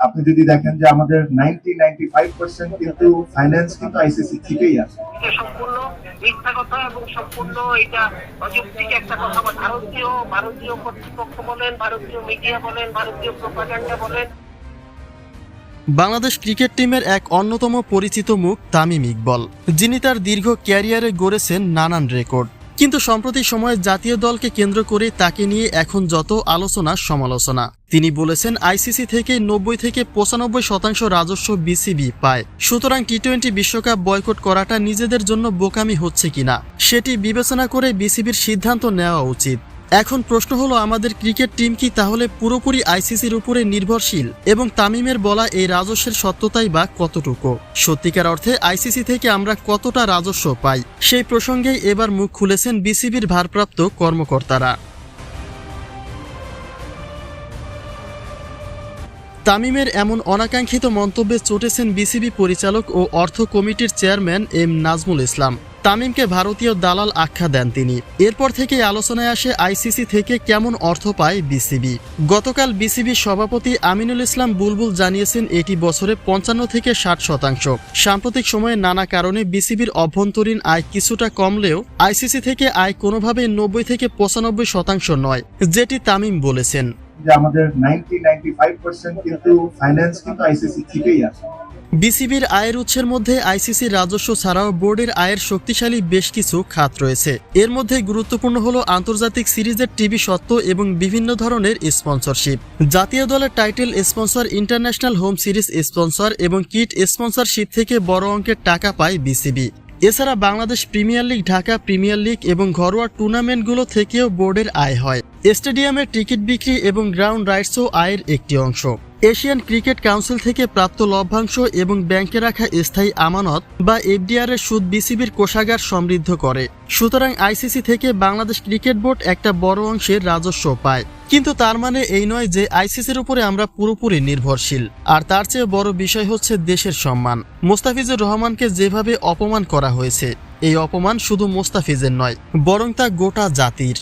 আপনি যদি দেখেন যে আমাদের 95% কিন্তু ফাইন্যান্স কিন্তু আইসিসি থেকেই আসে। এটা সম্পূর্ণ মিথ্যা কথা এবং সম্পূর্ণ এটা অযৌক্তিক একটা কথা। ভারতীয় কর্তৃপক্ষ বলেন, ভারতীয় মিডিয়া বলেন, ভারতীয় প্রোপাগান্ডা বলেন। বাংলাদেশ ক্রিকেট টিমের এক অন্যতম পরিচিত মুখ তামিম ইকবল, যিনি তার দীর্ঘ ক্যারিয়ারে গড়েছেন নানান রেকর্ড। কিন্তু সম্প্রতি সময়ে জাতীয় দলকে কেন্দ্র করে তাকে নিয়ে এখন যত আলোচনা সমালোচনা। তিনি বলেছেন আইসিসি থেকে 90 থেকে 95% রাজস্ব বিসিবি পায়, সুতরাং টি-20 বিশ্বকাপ বয়কট করাটা নিজেদের জন্য বোকামি হচ্ছে কিনা সেটি বিবেচনা করে বিসিবির সিদ্ধান্ত নেওয়া উচিত। এখন প্রশ্ন হলো, আমাদের ক্রিকেট টিম কি তাহলে পুরোপুরি আইসিসির উপরে নির্ভরশীল, এবং তামিমের বলা এই রাজস্বের সত্যতাই বা কতটুকু? সত্যিকার অর্থে আইসিসি থেকে আমরা কতটা রাজস্ব পাই সেই প্রসঙ্গেই এবার মুখ খুলেছেন বিসিবির ভারপ্রাপ্ত কর্মকর্তারা। তামিমের এমন অনাকাঙ্ক্ষিত মন্তব্যে চটেছেন বিসিবি পরিচালক ও অর্থ কমিটির চেয়ারম্যান এম নাজমুল ইসলাম। তামিমকে ভারতীয় দালাল আখ্যা দেন তিনি। এরপর থেকেই আলোচনায় আসে আইসিসি থেকে কেমন অর্থ পায় বিসিবি। গতকাল বিসিবির সভাপতি আমিনুল ইসলাম বুলবুল জানিয়েছেন এটি বছরে 55 থেকে 60%। সাম্প্রতিক সময়ে নানা কারণে বিসিবির অভ্যন্তরীণ আয় কিছুটা কমলেও আইসিসি থেকে আয় কোনোভাবেই 90 থেকে 95% নয়, যেটি তামিম বলেছেন। যে আমাদের 95% কিন্তু ফাইন্যান্স কিন্তু আইসিসি থেকেই আসে। বিসিবির আয়ের উৎসের মধ্যে আইসিসির রাজস্ব ছাড়াও বোর্ডের আয়ের শক্তিশালী বেশ কিছু খাত রয়েছে। এর মধ্যে গুরুত্বপূর্ণ হলো আন্তর্জাতিক সিরিজের টিভি স্বত্ব এবং বিভিন্ন ধরনের স্পন্সরশিপ। জাতীয় দলের title sponsor, international home series sponsor এবং কিট স্পন্সরশিপ থেকে বড় অঙ্কের টাকা পায় বিসিবি। এছাড়া Bangladesh premier league, Dhaka premier league এবং ঘরোয়া টুর্নামেন্টগুলো থেকেও বোর্ডের আয় হয়। স্টেডিয়ামের টিকিট বিক্রি এবং গ্রাউন্ড রাইটসও আয়ের একটি অংশ। এশিয়ান ক্রিকেট কাউন্সিল থেকে প্রাপ্ত লভ্যাংশ এবং ব্যাংকে রাখা স্থায়ী আমানত বা এফডিআর এর সুদ বিসিবির কোষাগার সমৃদ্ধ করে। সুতরাং আইসিসি থেকে বাংলাদেশ ক্রিকেট বোর্ড একটা বড় অংশের রাজস্ব পায়। কিন্তু তার মানে এই নয় যে আইসিসির উপরে আমরা পুরোপুরি নির্ভরশীল। আর তার চেয়ে বড় বিষয় হচ্ছে দেশের সম্মান। মোস্তাফিজুর রহমানকে যেভাবে অপমান করা হয়েছে, এই অপমান শুধু মোস্তাফিজের নয়, বরং তা গোটা জাতির।